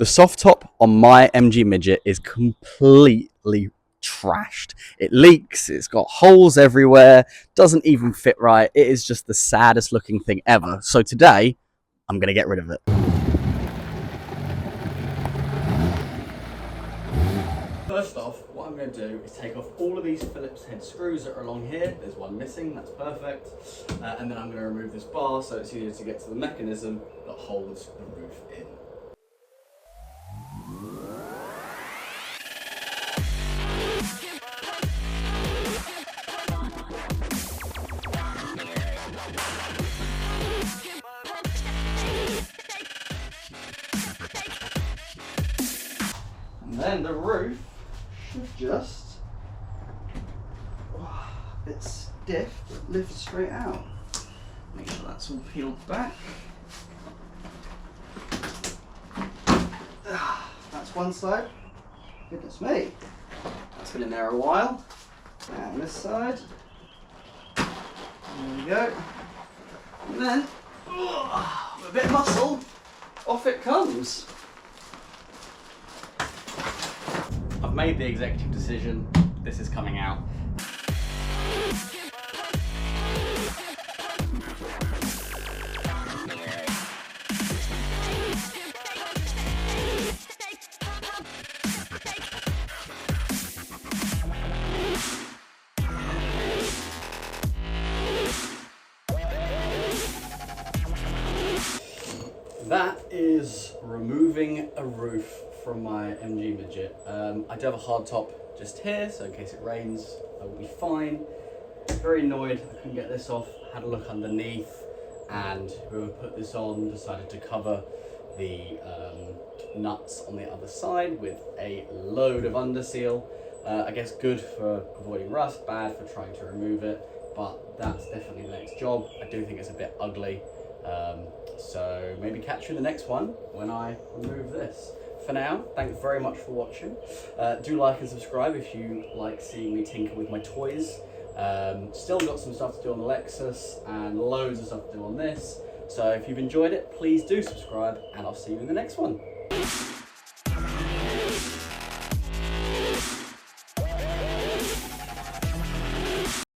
The soft top on my MG Midget is completely trashed. It leaks, it's got holes everywhere, doesn't even fit right. It is just the saddest looking thing ever. So today, I'm gonna get rid of it. First off, what I'm going to do is take off all of these Phillips head screws that are along here. There's one missing, that's perfect. And then I'm going to remove this bar so it's easier to get to the mechanism that holds the roof in. And then the roof should just, a bit stiff, but lift straight out. Make sure that's all peeled back. That's one side. Goodness me, that's been in there a while. And this side. There we go. And then, with a bit of muscle, off it comes. I've made the executive decision. This is coming out. That is removing a roof from my MG Midget. I do have a hard top just here, so in case it rains, I will be fine. Very annoyed I couldn't get this off. Had a look underneath, and whoever put this on decided to cover the nuts on the other side with a load of underseal. I guess good for avoiding rust, bad for trying to remove it, but that's definitely the next job. I do think it's a bit ugly. So maybe catch you in the next one when I remove this. For now, thanks very much for watching. Do like and subscribe if you like seeing me tinker with my toys. Still got some stuff to do on the Lexus and loads of stuff to do on this. So if you've enjoyed it, please do subscribe, and I'll see you in the next one.